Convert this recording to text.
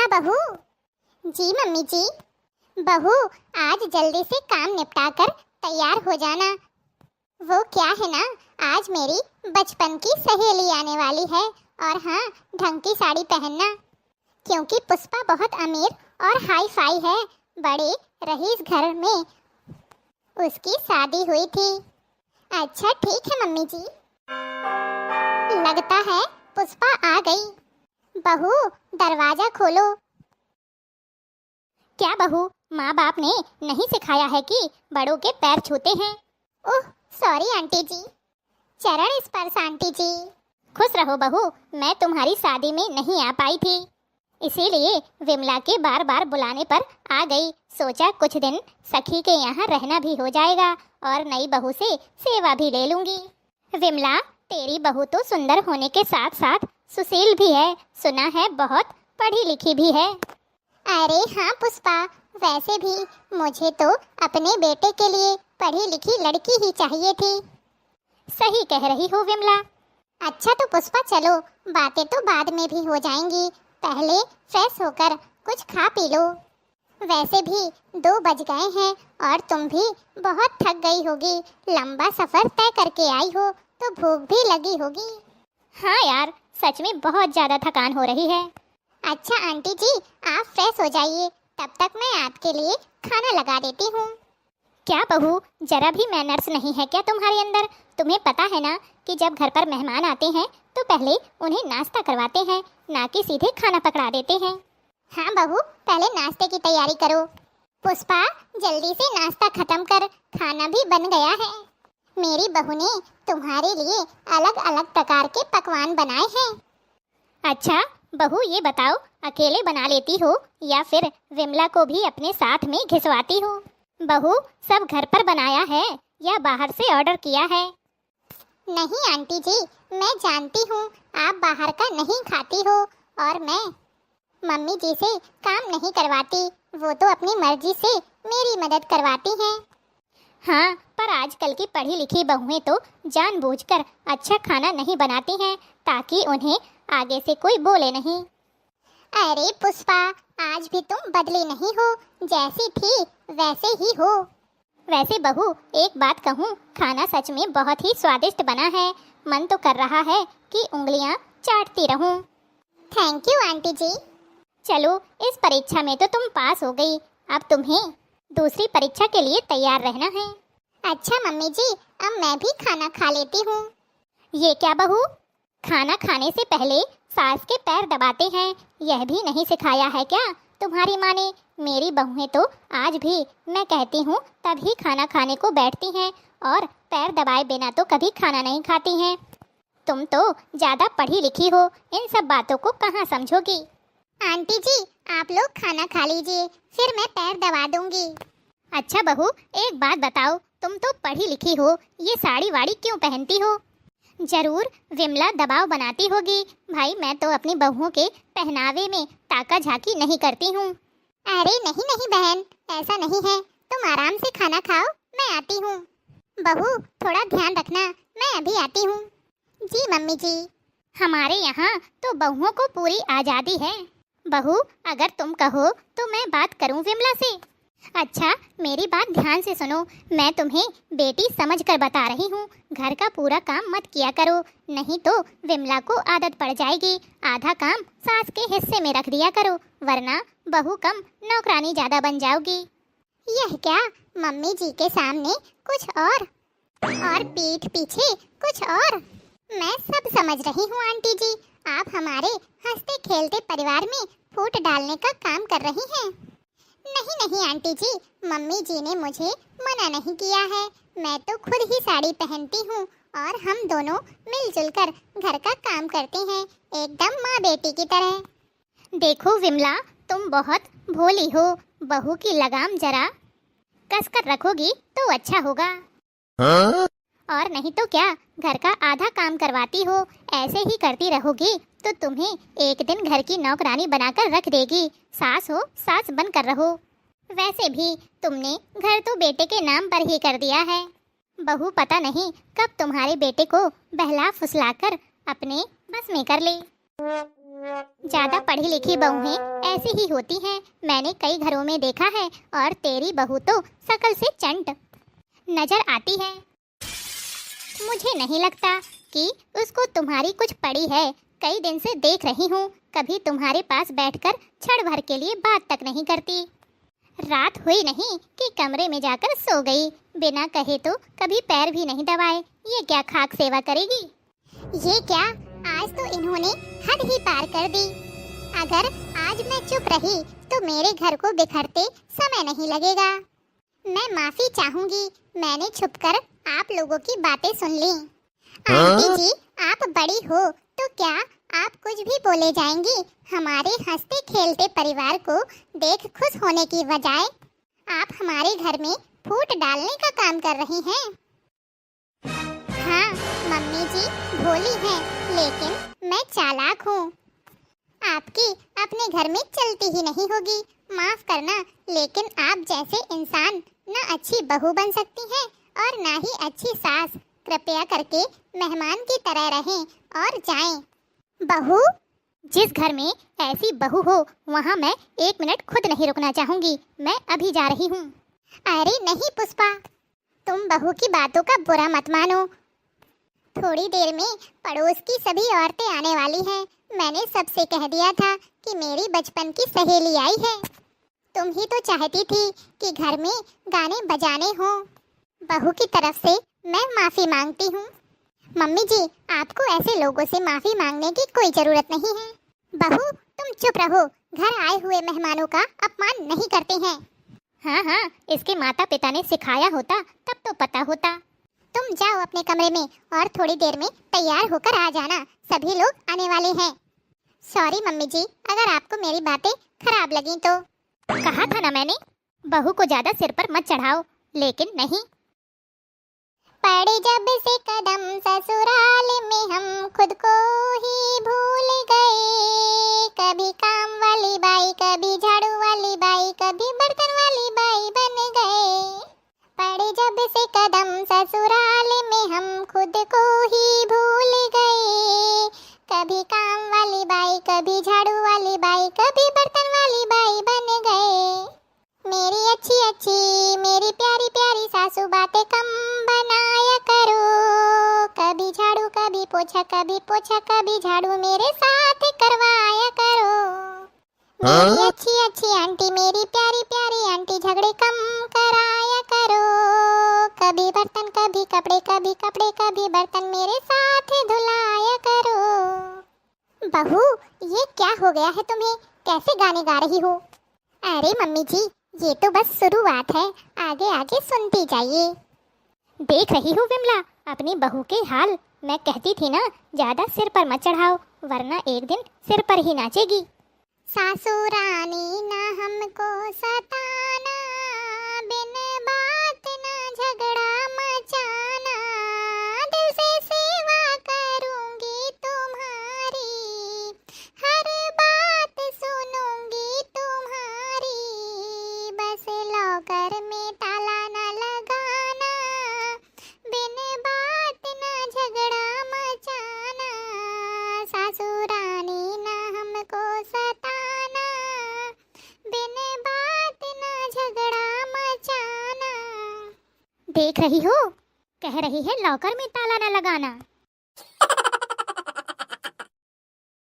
हाँ बहू। जी मम्मी जी। बहू, आज जल्दी से काम निपटा कर तैयार हो जाना। वो क्या है ना, आज मेरी बचपन की सहेली आने वाली है। और हाँ, ढंग की साड़ी पहनना, क्योंकि पुष्पा बहुत अमीर और हाई फाई है। बड़े रईस घर में उसकी शादी हुई थी। अच्छा ठीक है मम्मी जी। लगता है पुष्पा आ गई। बहू, दरवाजा खोलो। क्या बहू, माँ बाप ने नहीं सिखाया है कि बड़ों के पैर छूते हैं? ओह सॉरी आंटी जी। चरण स्पर्श आंटी जी। खुश रहो बहू, मैं तुम्हारी शादी में नहीं आ पाई थी, इसीलिए विमला के बार बार बुलाने पर आ गई। सोचा कुछ दिन सखी के यहाँ रहना भी हो जाएगा और नई बहू से सेवा भी ले लूंगी। विमला, तेरी बहू तो सुंदर होने के साथ साथ सुशील भी है। सुना है बहुत पढ़ी लिखी भी है। अरे हाँ पुष्पा, वैसे भी मुझे तो अपने बेटे के लिए पढ़ी लिखी लड़की ही चाहिए थी। सही कह रही हो विमला। अच्छा तो पुष्पा चलो, बातें तो बाद में भी हो जाएंगी, पहले फ्रेश होकर कुछ खा पी लो। वैसे भी 2 बज गए हैं और तुम भी बहुत थक गई होगी। लंबा सफर तय करके आई हो तो भूख भी लगी होगी। हाँ यार, सच में बहुत ज्यादा थकान हो रही है। अच्छा आंटी जी, आप फ्रेश हो जाइए, तब तक मैं आपके लिए खाना लगा देती हूँ। क्या बहू, जरा भी मैनर्स नहीं है क्या तुम्हारे अंदर? तुम्हें पता है ना कि जब घर पर मेहमान आते हैं तो पहले उन्हें नाश्ता करवाते हैं, ना कि सीधे खाना पकड़ा देते हैं। हाँ बहू, पहले नाश्ते की तैयारी करो। पुष्पा, जल्दी से नाश्ता खत्म कर, खाना भी बन गया है। मेरी बहू ने तुम्हारे लिए अलग अलग प्रकार के पकवान बनाए हैं। अच्छा बहू, ये बताओ, अकेले बना लेती हो या फिर विमला को भी अपने साथ में घिसवाती हो? बहू, सब घर पर बनाया है या बाहर से ऑर्डर किया है? नहीं आंटी जी, मैं जानती हूँ आप बाहर का नहीं खाती हो और मैं मम्मी जी से काम नहीं करवाती, वो तो अपनी मर्जी से मेरी मदद करवाती हैं। हाँ, पर आजकल की पढ़ी लिखी बहुएं तो जानबूझकर अच्छा खाना नहीं बनाती हैं ताकि उन्हें आगे से कोई बोले नहीं। अरे पुष्पा, आज भी तुम बदली नहीं हो, जैसी थी वैसे ही हो। वैसे बहू, एक बात कहूँ, खाना सच में बहुत ही स्वादिष्ट बना है। मन तो कर रहा है कि उंगलियाँ चाटती रहूं। थैंक यू आंटी जी। चलो, इस परीक्षा में तो तुम पास हो गई, अब तुम्हें दूसरी परीक्षा के लिए तैयार रहना है। अच्छा मम्मी जी, अब मैं भी खाना खा लेती हूँ। ये क्या बहू, खाना खाने से पहले सास के पैर दबाते हैं, यह भी नहीं सिखाया है क्या तुम्हारी माँ ने? मेरी बहुएं तो आज भी मैं कहती हूँ तभी खाना खाने को बैठती हैं और पैर दबाए बिना तो कभी खाना नहीं खाती हैं। तुम तो ज़्यादा पढ़ी लिखी हो, इन सब बातों को कहाँ समझोगी? आंटी जी, आप लोग खाना खा लीजिए, फिर मैं पैर दबा दूंगी। अच्छा बहू, एक बात बताओ, तुम तो पढ़ी लिखी हो, ये साड़ी वाड़ी क्यों पहनती हो? जरूर विमला दबाव बनाती होगी। भाई, मैं तो अपनी बहुओं के पहनावे में ताका झाकी नहीं करती हूँ। अरे नहीं नहीं बहन, ऐसा नहीं है, तुम आराम से खाना खाओ, मैं आती हूँ। बहू, थोड़ा ध्यान रखना, मैं अभी आती हूँ। जी मम्मी जी। हमारे यहाँ तो बहुओं को पूरी आज़ादी है। बहू, अगर तुम कहो तो मैं बात करूँ विमला से। अच्छा, मेरी बात ध्यान से सुनो, मैं तुम्हें बेटी समझकर बता रही हूँ, घर का पूरा काम मत किया करो, नहीं तो विमला को आदत पड़ जाएगी। आधा काम सास के हिस्से में रख दिया करो, वरना बहू कम नौकरानी ज्यादा बन जाओगी। यह क्या, मम्मी जी के सामने कुछ और पीठ पीछे कुछ और। मैं सब समझ रही हूँ आंटी जी, आप हमारे हंसते खेलते परिवार में फूट डालने का काम कर रही हैं। नहीं नहीं आंटी जी, मम्मी जी ने मुझे मना नहीं किया है, मैं तो खुद ही साड़ी पहनती हूँ और हम दोनों मिलजुल कर घर का काम करते हैं, एकदम माँ बेटी की तरह। देखो विमला, तुम बहुत भोली हो, बहू की लगाम जरा कसकर रखोगी तो अच्छा होगा। हाँ? और नहीं तो क्या, घर का आधा काम करवाती हो, ऐसे ही करती रहोगी तो तुम्हें एक दिन घर की नौकरानी बनाकर रख देगी। सास हो, सास बनकर रहो। वैसे भी तुमने घर तो बेटे के नाम पर ही कर दिया है। बहू पता नहीं कब तुम्हारे बेटे को बहला फुसलाकर अपने बस में कर ले। ज्यादा पढ़ी लिखी बहुएं ऐसी ही होती हैं, मैंने कई घरों में देखा है। और तेरी बहू तो शकल से चंट नजर आती है। मुझे नहीं लगता कि उसको तुम्हारी कुछ पड़ी है। कई दिन से देख रही हूँ, कभी तुम्हारे पास बैठकर क्षण भर के लिए बात तक नहीं करती। रात हुई नहीं कि कमरे में जाकर सो गई, बिना कहे तो कभी पैर भी नहीं दबाए। ये क्या खाक सेवा करेगी? ये क्या, आज तो इन्होंने हद ही पार कर दी। अगर आज मैं चुप रही तो मेरे घर को बिखरते समय नहीं लगेगा। मैं माफी चाहूंगी, मैंने छुपकर आप लोगों की बातें सुन ली। आंटी जी, आप बड़ी हो तो क्या आप कुछ भी बोले जाएंगी? हमारे हंसते खेलते परिवार को देख खुश होने की बजाय आप हमारे घर में फूट डालने का काम कर रही हैं। हाँ, मम्मी जी भोली हैं, लेकिन मैं चालाक हूँ। आपकी अपने घर में चलती ही नहीं होगी। माफ करना, लेकिन आप जैसे इंसान न अच्छी बहू बन सकती हैं और ना ही अच्छी सास। कृपया करके मेहमान की तरह रहें और जाएं। बहू? जिस घर में ऐसी बहू हो वहाँ मैं 1 मिनट खुद नहीं रुकना चाहूंगी। मैं अभी जा रही हूँ। अरे नहीं पुष्पा, तुम बहू की बातों का बुरा मत मानो। थोड़ी देर में पड़ोस की सभी औरतें आने वाली हैं। मैंने सबसे कह दिया था कि मेरी बचपन की सहेली आई है। तुम ही तो चाहती थी कि घर में गाने बजाने हों। बहू की तरफ से मैं माफी मांगती हूँ। मम्मी जी, आपको ऐसे लोगों से माफी मांगने की कोई जरूरत नहीं है। बहू तुम चुप रहो, घर आए हुए मेहमानों का अपमान नहीं करते हैं। हाँ हाँ, इसके माता पिता ने सिखाया होता तब तो पता होता। तुम जाओ अपने कमरे में और थोड़ी देर में तैयार होकर आ जाना, सभी लोग आने वाले हैं। सॉरी मम्मी जी, अगर आपको मेरी बातें खराब लगी तो। कहा था ना मैंने, बहू को ज्यादा सिर पर मत चढ़ाओ, लेकिन नहीं। पड़े जब से कदम ससुराल में हम खुद को ही भूल गए। कभी काम वाली बाई, कभी झाड़ू वाली बाई, कभी बर्तन वाली बाई बन गए। पड़े जब से कदम ससुराल में हम खुद को ही भूल गए। कभी काम वाली बाई, कभी झाड़ू वाली बाई, कभी बर्तन वाली बाई बन गए। मेरी अच्छी अच्छी, मेरी प्यारी प्यारी सासू बातें कम बनाया करो। कभी झाड़ू कभी पोछा, कभी पोछा कभी झाड़ू मेरे साथ करवाया करो। मेरी अच्छी अच्छी आंटी, मेरी प्यारी प्यारी आंटी झगड़े कम कराया करो। कभी बर्तन कभी कपड़े, कभी कपड़े कभी बर्तन मेरे साथ धुलाया करो। बहू, ये क्या हो गया है तुम्हें? कैसे गाने गा रही हो? अरे मम्मी जी, ये तो बस शुरुआत है, आगे आगे सुनती जाइए। देख रही हूँ विमला अपनी बहू के हाल। मैं कहती थी ना, ज्यादा सिर पर मत चढ़ाओ, वरना एक दिन सिर पर ही नाचेगी। सासू रानी ना हमको सताना, बिन बात ना झगड़ा मचाना। दिल से सेवा करूंगी तुम्हारी, हर बात सुनूंगी तुम्हारी। बस लॉकर में ताला ना लगाना, बिन बात ना झगड़ा मचाना। सासू रानी ना हमको सताना, बिन बात ना झगड़ा मचाना। देख रही हो, कह रही है लॉकर में ताला ना लगाना।